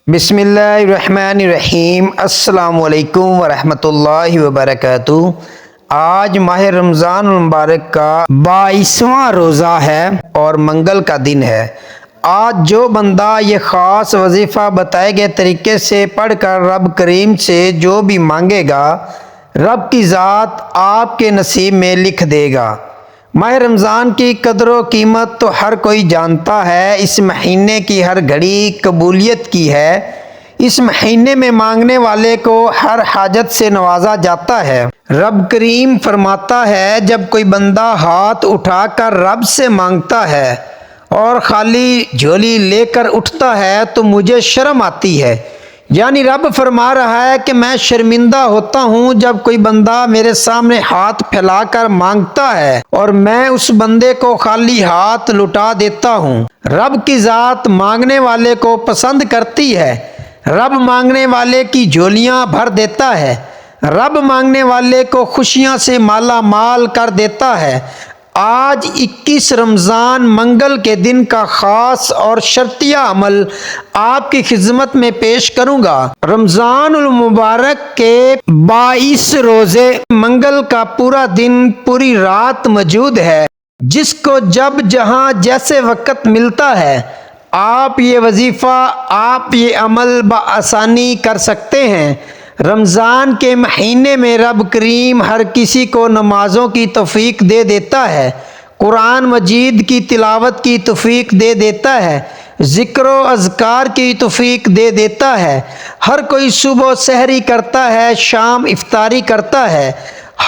بسم اللہ الرحمن الرحیم۔ السلام علیکم ورحمۃ اللہ وبرکاتہ۔ آج ماہ رمضان المبارک کا 22واں روزہ ہے اور منگل کا دن ہے۔ آج جو بندہ یہ خاص وظیفہ بتائے گئے طریقے سے پڑھ کر رب کریم سے جو بھی مانگے گا، رب کی ذات آپ کے نصیب میں لکھ دے گا۔ ماہ رمضان کی قدر و قیمت تو ہر کوئی جانتا ہے۔ اس مہینے کی ہر گھڑی قبولیت کی ہے۔ اس مہینے میں مانگنے والے کو ہر حاجت سے نوازا جاتا ہے۔ رب کریم فرماتا ہے، جب کوئی بندہ ہاتھ اٹھا کر رب سے مانگتا ہے اور خالی جھولی لے کر اٹھتا ہے تو مجھے شرم آتی ہے۔ یعنی رب فرما رہا ہے کہ میں شرمندہ ہوتا ہوں جب کوئی بندہ میرے سامنے ہاتھ پھیلا کر مانگتا ہے اور میں اس بندے کو خالی ہاتھ لٹا دیتا ہوں۔ رب کی ذات مانگنے والے کو پسند کرتی ہے۔ رب مانگنے والے کی جھولیاں بھر دیتا ہے۔ رب مانگنے والے کو خوشیاں سے مالا مال کر دیتا ہے۔ آج 21 رمضان منگل کے دن کا خاص اور شرطیہ عمل آپ کی خدمت میں پیش کروں گا۔ رمضان المبارک کے 22 روزے منگل کا پورا دن پوری رات موجود ہے۔ جس کو جب جہاں جیسے وقت ملتا ہے، آپ یہ وظیفہ، آپ یہ عمل بآسانی کر سکتے ہیں۔ رمضان کے مہینے میں رب کریم ہر کسی کو نمازوں کی توفیق دے دیتا ہے، قرآن مجید کی تلاوت کی توفیق دے دیتا ہے، ذکر و اذکار کی توفیق دے دیتا ہے۔ ہر کوئی صبح سحری کرتا ہے، شام افطاری کرتا ہے،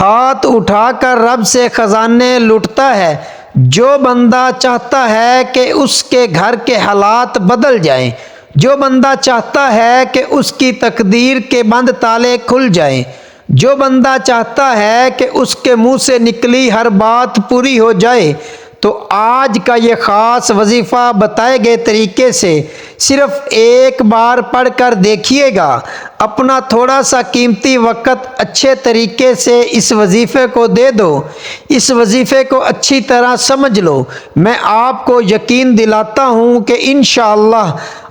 ہاتھ اٹھا کر رب سے خزانے لوٹتا ہے۔ جو بندہ چاہتا ہے کہ اس کے گھر کے حالات بدل جائیں، جو بندہ چاہتا ہے کہ اس کی تقدیر کے بند تالے کھل جائیں، جو بندہ چاہتا ہے کہ اس کے منہ سے نکلی ہر بات پوری ہو جائے، تو آج کا یہ خاص وظیفہ بتائے گئے طریقے سے صرف ایک بار پڑھ کر دیکھیے گا۔ اپنا تھوڑا سا قیمتی وقت اچھے طریقے سے اس وظیفے کو دے دو، اس وظیفے کو اچھی طرح سمجھ لو۔ میں آپ کو یقین دلاتا ہوں کہ انشاءاللہ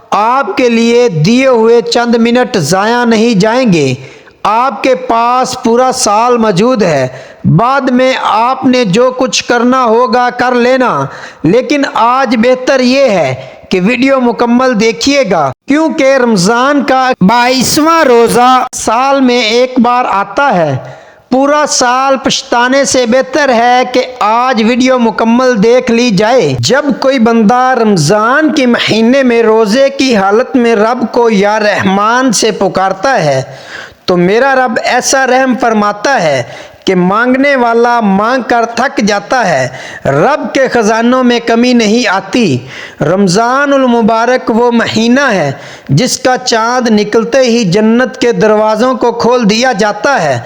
آپ کے لیے دیے ہوئے چند منٹ ضائع نہیں جائیں گے۔ آپ کے پاس پورا سال موجود ہے۔ بعد میں آپ نے جو کچھ کرنا ہوگا کر لینا، لیکن آج بہتر یہ ہے کہ ویڈیو مکمل دیکھیے گا، کیونکہ رمضان کا 22واں روزہ سال میں ایک بار آتا ہے۔ پورا سال پچھتانے سے بہتر ہے کہ آج ویڈیو مکمل دیکھ لی جائے۔ جب کوئی بندہ رمضان کے مہینے میں روزے کی حالت میں رب کو یا رحمان سے پکارتا ہے تو میرا رب ایسا رحم فرماتا ہے کہ مانگنے والا مانگ کر تھک جاتا ہے، رب کے خزانوں میں کمی نہیں آتی۔ رمضان المبارک وہ مہینہ ہے جس کا چاند نکلتے ہی جنت کے دروازوں کو کھول دیا جاتا ہے،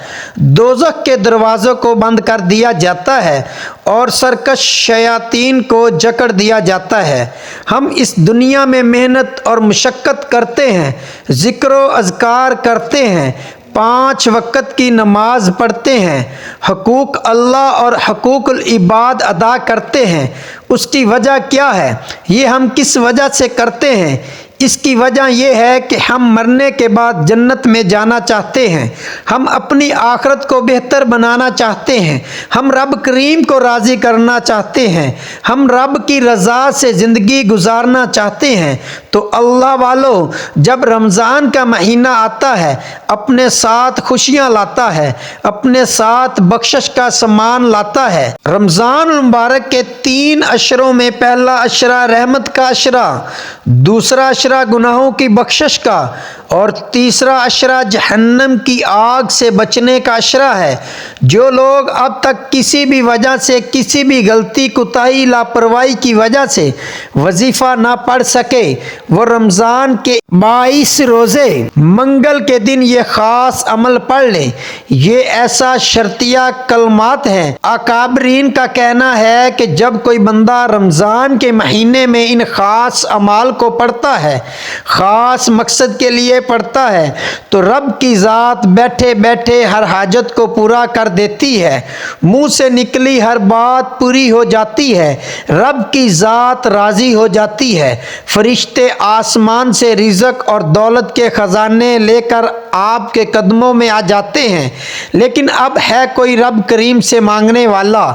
دوزخ کے دروازوں کو بند کر دیا جاتا ہے اور سرکش شیاطین کو جکڑ دیا جاتا ہے۔ ہم اس دنیا میں محنت اور مشقت کرتے ہیں، ذکر و اذکار کرتے ہیں، 5 وقت کی نماز پڑھتے ہیں، حقوق اللہ اور حقوق العباد ادا کرتے ہیں۔ اس کی وجہ کیا ہے؟ یہ ہم کس وجہ سے کرتے ہیں؟ اس کی وجہ یہ ہے کہ ہم مرنے کے بعد جنت میں جانا چاہتے ہیں، ہم اپنی آخرت کو بہتر بنانا چاہتے ہیں، ہم رب کریم کو راضی کرنا چاہتے ہیں، ہم رب کی رضا سے زندگی گزارنا چاہتے ہیں۔ تو اللہ والو، جب رمضان کا مہینہ آتا ہے اپنے ساتھ خوشیاں لاتا ہے، اپنے ساتھ بخشش کا سامان لاتا ہے۔ رمضان المبارک کے 3 اشروں میں پہلا اشرہ رحمت کا اشرہ، دوسرا اشرہ گناہوں کی بخشش کا اور تیسرا اشرہ جہنم کی آگ سے بچنے کا اشرہ ہے۔ جو لوگ اب تک کسی بھی وجہ سے، کسی بھی غلطی، کوتاہی، لاپرواہی کی وجہ سے وظیفہ نہ پڑھ سکے، وہ رمضان کے 22 روزے منگل کے دن یہ خاص عمل پڑھ لیں۔ یہ ایسا شرطیہ کلمات ہیں۔ اکابرین کا کہنا ہے کہ جب کوئی بندہ رمضان کے مہینے میں ان خاص اعمال کو پڑھتا ہے، خاص مقصد کے لیے پڑھتا ہے، تو رب کی ذات بیٹھے بیٹھے ہر حاجت کو پورا کر دیتی ہے، منہ سے نکلی ہر بات پوری ہو جاتی ہے، رب کی ذات راضی ہو جاتی ہے، فرشتے آسمان سے رزق اور دولت کے خزانے لے کر آپ کے قدموں میں آ جاتے ہیں۔ لیکن اب ہے کوئی رب کریم سے مانگنے والا،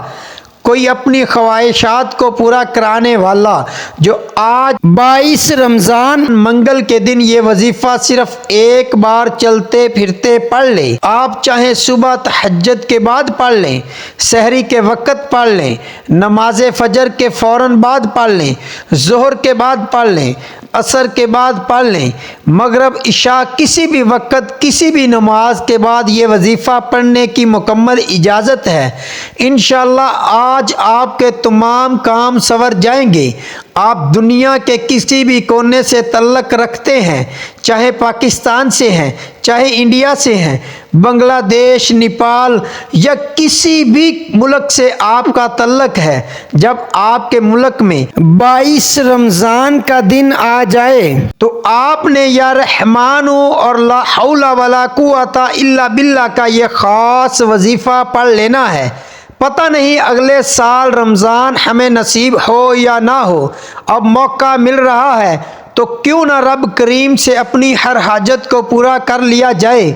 کوئی اپنی خواہشات کو پورا کرانے والا، جو آج 22 رمضان منگل کے دن یہ وظیفہ صرف ایک بار چلتے پھرتے پڑھ لے۔ آپ چاہیں صبح تہجد کے بعد پڑھ لیں، سحری کے وقت پڑھ لیں، نماز فجر کے فوراً بعد پڑھ لیں، ظہر کے بعد پڑھ لیں، عصر کے بعد پڑھ لیں، مغرب عشاء کسی بھی وقت کسی بھی نماز کے بعد یہ وظیفہ پڑھنے کی مکمل اجازت ہے۔ انشاءاللہ آج آپ کے تمام کام سنور جائیں گے۔ آپ دنیا کے کسی بھی کونے سے تعلق رکھتے ہیں، چاہے پاکستان سے ہیں، چاہے انڈیا سے ہیں، بنگلہ دیش، نیپال یا کسی بھی ملک سے آپ کا تعلق ہے، جب آپ کے ملک میں 22 رمضان کا دن آ جائے تو آپ نے یا رحمانو اور لا حول ولا قوت الا باللہ کا یہ خاص وظیفہ پڑھ لینا ہے۔ پتہ نہیں اگلے سال رمضان ہمیں نصیب ہو یا نہ ہو، اب موقع مل رہا ہے تو کیوں نہ رب کریم سے اپنی ہر حاجت کو پورا کر لیا جائے۔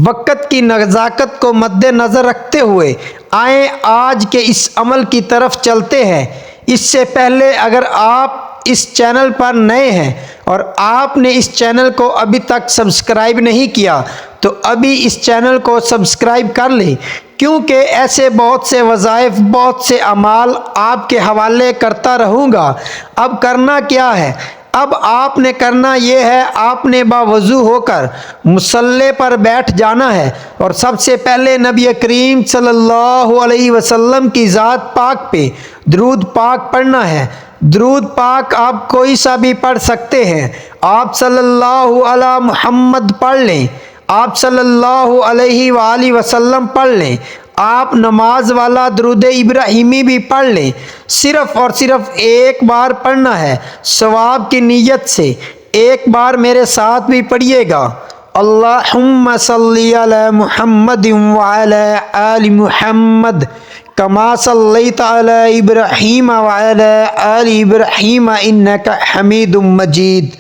وقت کی نزاکت کو مد نظر رکھتے ہوئے آئیں آج کے اس عمل کی طرف چلتے ہیں۔ اس سے پہلے اگر آپ اس چینل پر نئے ہیں اور آپ نے اس چینل کو ابھی تک سبسکرائب نہیں کیا تو ابھی اس چینل کو سبسکرائب کر لیں، کیونکہ ایسے بہت سے وظائف، بہت سے اعمال آپ کے حوالے کرتا رہوں گا۔ اب کرنا کیا ہے؟ اب آپ نے کرنا یہ ہے، آپ نے باوضو ہو کر مصلی پر بیٹھ جانا ہے اور سب سے پہلے نبی کریم صلی اللہ علیہ وسلم کی ذات پاک پہ درود پاک پڑھنا ہے۔ درود پاک آپ کوئی سا بھی پڑھ سکتے ہیں، آپ صلی اللہ علی محمد پڑھ لیں، آپ صلی اللہ علیہ وآلہ وسلم پڑھ لیں، آپ نماز والا درود ابراہیمی بھی پڑھ لیں۔ صرف اور صرف ایک بار پڑھنا ہے، ثواب کی نیت سے۔ ایک بار میرے ساتھ بھی پڑھیے گا، اللہم صلی علی محمد وعلی آل محمد کما صلیت علی ابراہیم وعلی آل ابراہیم انک حمید مجید،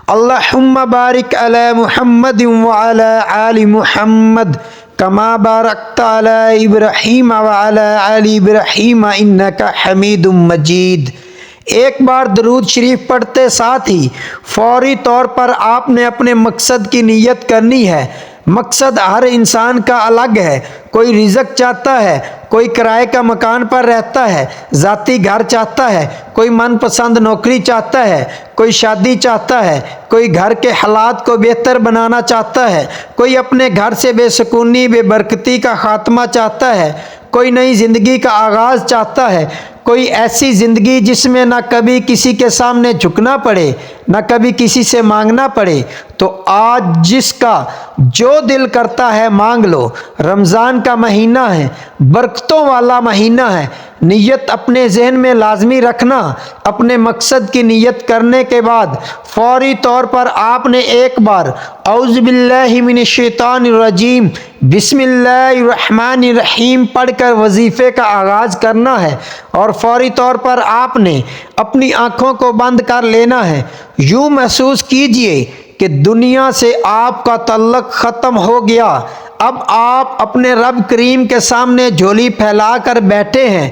اللہم بارک علی محمد وعلی آل محمد کما بارکت علی ابراہیم وعلی آل ابراہیم انک حمید مجید۔ ایک بار درود شریف پڑھتے ساتھ ہی فوری طور پر آپ نے اپنے مقصد کی نیت کرنی ہے۔ مقصد ہر انسان کا الگ ہے، کوئی رزق چاہتا ہے، کوئی کرائے کا مکان پر رہتا ہے، ذاتی گھر چاہتا ہے، کوئی من پسند نوکری چاہتا ہے، کوئی شادی چاہتا ہے، کوئی گھر کے حالات کو بہتر بنانا چاہتا ہے، کوئی اپنے گھر سے بے سکونی، بے برکتی کا خاتمہ چاہتا ہے، کوئی نئی زندگی کا آغاز چاہتا ہے، کوئی ایسی زندگی جس میں نہ کبھی کسی کے سامنے جھکنا پڑے، نہ کبھی کسی سے مانگنا پڑے۔ تو آج جس کا جو دل کرتا ہے مانگ لو۔ رمضان کا مہینہ ہے، برکتوں والا مہینہ ہے۔ نیت اپنے ذہن میں لازمی رکھنا۔ اپنے مقصد کی نیت کرنے کے بعد فوری طور پر آپ نے ایک بار اعوذ باللہ من الشیطان الرجیم بسم اللہ الرحمن الرحیم پڑھ کر وظیفے کا آغاز کرنا ہے، اور فوری طور پر آپ نے اپنی آنکھوں کو بند کر لینا ہے۔ یوں محسوس کیجئے کہ دنیا سے آپ کا تعلق ختم ہو گیا، اب آپ اپنے رب کریم کے سامنے جھولی پھیلا کر بیٹھے ہیں۔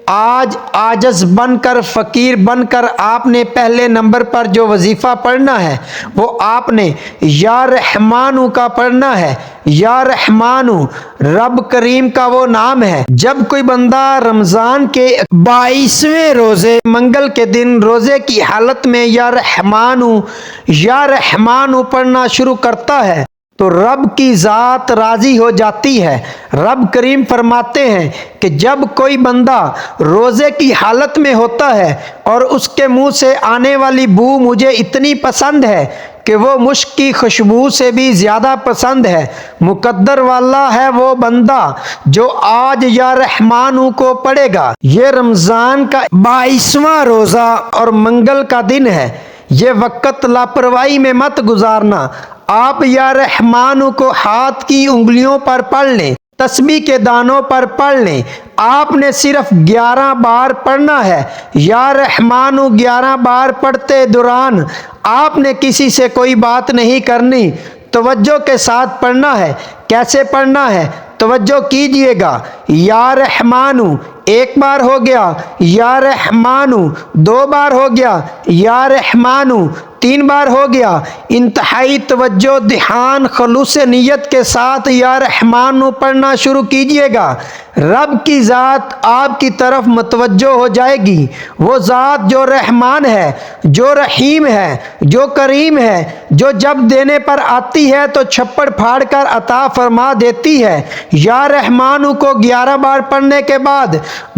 آج عاجز بن کر، فقیر بن کر آپ نے پہلے نمبر پر جو وظیفہ پڑھنا ہے وہ آپ نے یا رحمانو کا پڑھنا ہے۔ یا رحمانو رب کریم کا وہ نام ہے۔ جب کوئی بندہ رمضان کے 22ویں روزے منگل کے دن روزے کی حالت میں یا رحمانو پڑھنا شروع کرتا ہے تو رب کی ذات راضی ہو جاتی ہے۔ رب کریم فرماتے ہیں کہ جب کوئی بندہ روزے کی حالت میں ہوتا ہے اور اس کے منہ سے آنے والی بو مجھے اتنی پسند ہے کہ وہ مشک کی خوشبو سے بھی زیادہ پسند ہے۔ مقدر والا ہے وہ بندہ جو آج یا رحمانو کو پڑھے گا۔ یہ رمضان کا 22واں روزہ اور منگل کا دن ہے۔ یہ وقت لاپرواہی میں مت گزارنا۔ آپ یا رحمانو کو ہاتھ کی انگلیوں پر پڑھ لیں، تسبیح کے دانوں پر پڑھ لیں۔ آپ نے صرف 11 بار پڑھنا ہے۔ یا رحمانو 11 بار پڑھتے دوران آپ نے کسی سے کوئی بات نہیں کرنی، توجہ کے ساتھ پڑھنا ہے۔ کیسے پڑھنا ہے؟ توجہ کیجئے گا۔ یا رحمانو 1 بار ہو گیا، یا رحمانو 2 بار ہو گیا، یا رحمانو 3 بار ہو گیا۔ انتہائی توجہ، دھیان، خلوص نیت کے ساتھ یا رحمانو پڑھنا شروع کیجئے گا۔ رب کی ذات آپ کی طرف متوجہ ہو جائے گی۔ وہ ذات جو رحمان ہے، جو رحیم ہے، جو کریم ہے، جو جب دینے پر آتی ہے تو چھپڑ پھاڑ کر عطا فرما دیتی ہے۔ یا رحمانو کو 11 بار پڑھنے کے بعد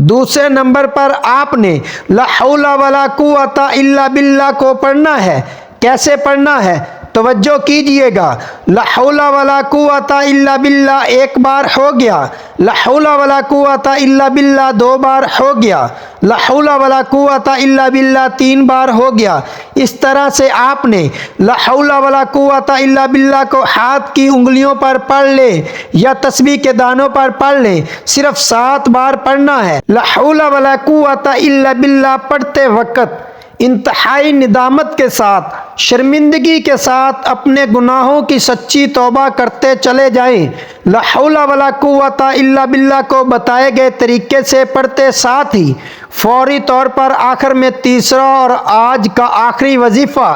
دوسرے نمبر پر آپ نے لا حول ولا قوت الا باللہ کو پڑھنا ہے۔ کیسے پڑھنا ہے؟ توجہ کیجئے گا۔ لا حول ولا قوت الا باللہ 1 بار ہو گیا، لا حول ولا قوت الا باللہ 2 بار ہو گیا، لا حول ولا قوت الا باللہ 3 بار ہو گیا۔ اس طرح سے آپ نے لا حول ولا قوت الا باللہ کو ہاتھ کی انگلیوں پر پڑھ لے یا تسبیح کے دانوں پر پڑھ لے۔ صرف 7 بار پڑھنا ہے۔ لا حول ولا قوت الا باللہ پڑھتے وقت انتہائی ندامت کے ساتھ، شرمندگی کے ساتھ اپنے گناہوں کی سچی توبہ کرتے چلے جائیں۔ لا حول ولا قوت الا باللہ کو بتائے گئے طریقے سے پڑھتے ساتھ ہی فوری طور پر آخر میں تیسرا اور آج کا آخری وظیفہ،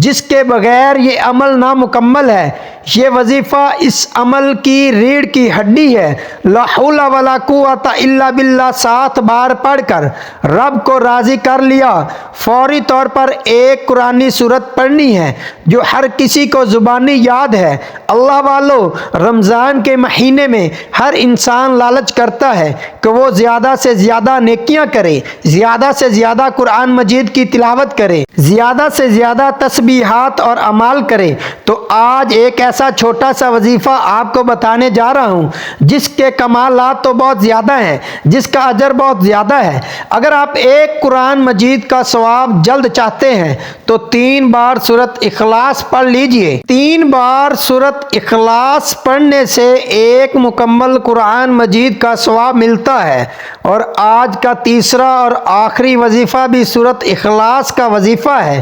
جس کے بغیر یہ عمل نامکمل ہے، یہ وظیفہ اس عمل کی ریڑھ کی ہڈی ہے۔ لا حول ولا قوت الا باللہ 7 بار پڑھ کر رب کو راضی کر لیا۔ فوری طور پر ایک قرآنی سورت پڑھنی ہے جو ہر کسی کو زبانی یاد ہے۔ اللہ والو، رمضان کے مہینے میں ہر انسان لالچ کرتا ہے کہ وہ زیادہ سے زیادہ نیکیاں کرے، زیادہ سے زیادہ قرآن مجید کی تلاوت کرے، زیادہ سے زیادہ تسبیحات اور اعمال کرے۔ تو آج ایک ایسا چھوٹا سا وظیفہ آپ کو بتانے جا رہا ہوں جس کے کمالات تو بہت زیادہ ہیں، جس کا اجر بہت زیادہ ہے۔ اگر آپ ایک قرآن مجید کا ثواب جلد چاہتے ہیں تو 3 بار سورۃ اخلاص پڑھ لیجئے۔ 3 بار سورۃ اخلاص پڑھنے سے ایک مکمل قرآن مجید کا ثواب ملتا ہے۔ اور آج کا تیسرا اور آخری وظیفہ بھی سورۃ اخلاص کا وظیفہ ہے۔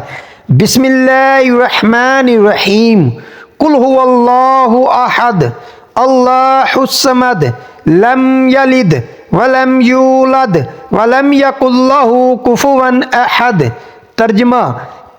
بسم اللہ الرحمن الرحیم۔ قل هو اللہ احد اللہ الصمد لم یلد ولم یولد ولم یکن لہ کفوا احد۔ ترجمہ: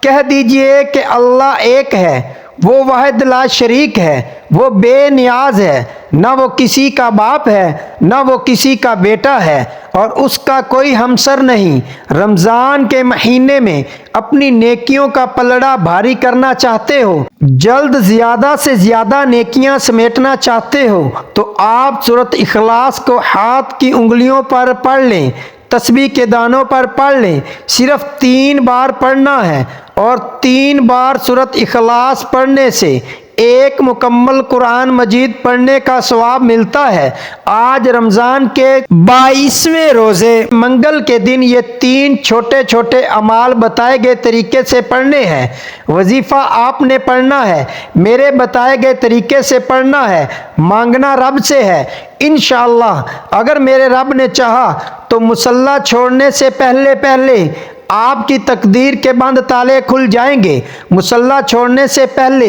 کہہ دیجئے کہ اللہ ایک ہے، وہ واحد لا شریک ہے، وہ بے نیاز ہے، نہ وہ کسی کا باپ ہے، نہ وہ کسی کا بیٹا ہے، اور اس کا کوئی ہمسر نہیں۔ رمضان کے مہینے میں اپنی نیکیوں کا پلڑا بھاری کرنا چاہتے ہو، جلد زیادہ سے زیادہ نیکیاں سمیٹنا چاہتے ہو تو آپ سورۃ اخلاص کو ہاتھ کی انگلیوں پر پڑھ لیں، تسبیح کے دانوں پر پڑھ لیں۔ صرف 3 بار پڑھنا ہے اور 3 بار سورۃ اخلاص پڑھنے سے ایک مکمل قرآن مجید پڑھنے کا ثواب ملتا ہے۔ آج رمضان کے 22ویں روزے منگل کے دن یہ 3 چھوٹے چھوٹے اعمال بتائے گئے طریقے سے پڑھنے ہیں۔ وظیفہ آپ نے پڑھنا ہے، میرے بتائے گئے طریقے سے پڑھنا ہے، مانگنا رب سے ہے۔ انشاءاللہ اگر میرے رب نے چاہا تو مصلی چھوڑنے سے پہلے آپ کی تقدیر کے بند تالے کھل جائیں گے۔ مصلی چھوڑنے سے پہلے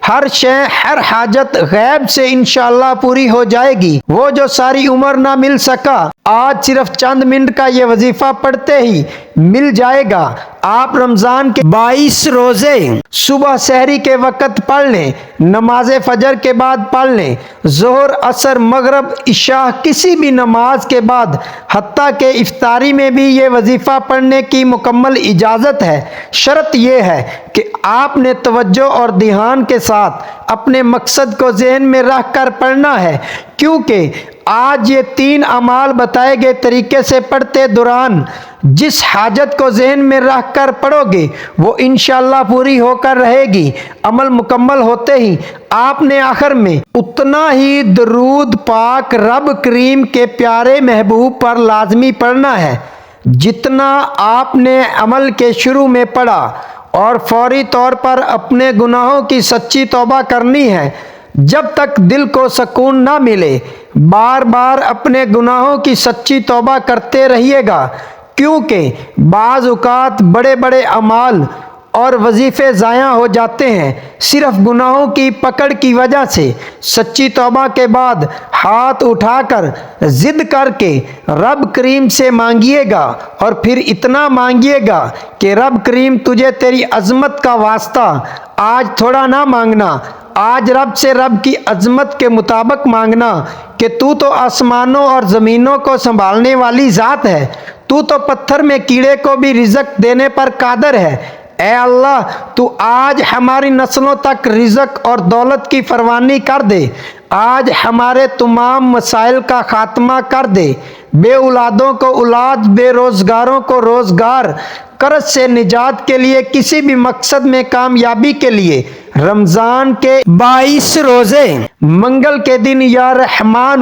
ہر شے، ہر حاجت غیب سے انشاءاللہ پوری ہو جائے گی۔ وہ جو ساری عمر نہ مل سکا، آج صرف چند منٹ کا یہ وظیفہ پڑھتے ہی مل جائے گا۔ آپ رمضان کے 22 روزے صبح سحری کے وقت پڑھ لیں، نماز فجر کے بعد پڑھ لیں، ظہر، عصر، مغرب، عشاء کسی بھی نماز کے بعد، حتیٰ کہ افطاری میں بھی یہ وظیفہ پڑھنے کی مکمل اجازت ہے۔ شرط یہ ہے کہ آپ نے توجہ اور دھیان کے ساتھ اپنے مقصد کو ذہن میں رکھ کر پڑھنا ہے، کیونکہ آج یہ 3 اعمال بتائے گئے طریقے سے پڑھتے دوران جس حاجت کو ذہن میں رکھ کر پڑھو گے وہ انشاءاللہ پوری ہو کر رہے گی۔ عمل مکمل ہوتے ہی آپ نے آخر میں اتنا ہی درود پاک رب کریم کے پیارے محبوب پر لازمی پڑھنا ہے جتنا آپ نے عمل کے شروع میں پڑھا، اور فوری طور پر اپنے گناہوں کی سچی توبہ کرنی ہے جب تک دل کو سکون نہ ملے۔ بار بار اپنے گناہوں کی سچی توبہ کرتے رہیے گا، کیونکہ بعض اوقات بڑے بڑے اعمال اور وظیفے ضائع ہو جاتے ہیں صرف گناہوں کی پکڑ کی وجہ سے۔ سچی توبہ کے بعد ہاتھ اٹھا کر ضد کر کے رب کریم سے مانگیے گا، اور پھر اتنا مانگیے گا کہ رب کریم تجھے تیری عظمت کا واسطہ آج تھوڑا نہ مانگنا، آج رب سے رب کی عظمت کے مطابق مانگنا کہ تو آسمانوں اور زمینوں کو سنبھالنے والی ذات ہے، تو پتھر میں کیڑے کو بھی رزق دینے پر قادر ہے۔ اے اللہ، تو آج ہماری نسلوں تک رزق اور دولت کی فراوانی کر دے، آج ہمارے تمام مسائل کا خاتمہ کر دے، بے اولادوں کو اولاد، بے روزگاروں کو روزگار، قرض سے نجات کے لیے، کسی بھی مقصد میں کامیابی کے لیے۔ رمضان کے 22 روزے منگل کے دن یا رحمان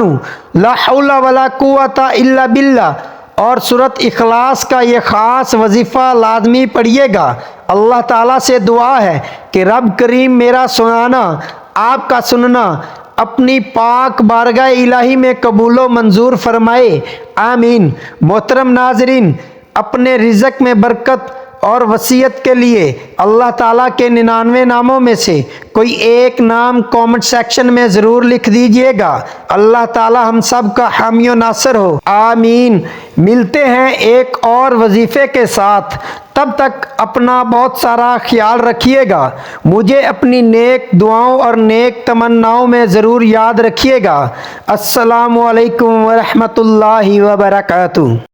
لا حول ولا قوت الا باللہ اور سورۃ اخلاص کا یہ خاص وظیفہ لازمی پڑھیے گا۔ اللہ تعالیٰ سے دعا ہے کہ رب کریم میرا سنانا، آپ کا سننا اپنی پاک بارگاہ الہی میں قبول و منظور فرمائے، آمین۔ محترم ناظرین، اپنے رزق میں برکت اور وسعت کے لیے اللہ تعالیٰ کے 99 ناموں میں سے کوئی ایک نام کامنٹ سیکشن میں ضرور لکھ دیجئے گا۔ اللہ تعالیٰ ہم سب کا حامی و ناصر ہو، آمین۔ ملتے ہیں ایک اور وظیفے کے ساتھ، تب تک اپنا بہت سارا خیال رکھیے گا، مجھے اپنی نیک دعاؤں اور نیک تمناؤں میں ضرور یاد رکھیے گا۔ السلام علیکم ورحمۃ اللہ وبرکاتہ۔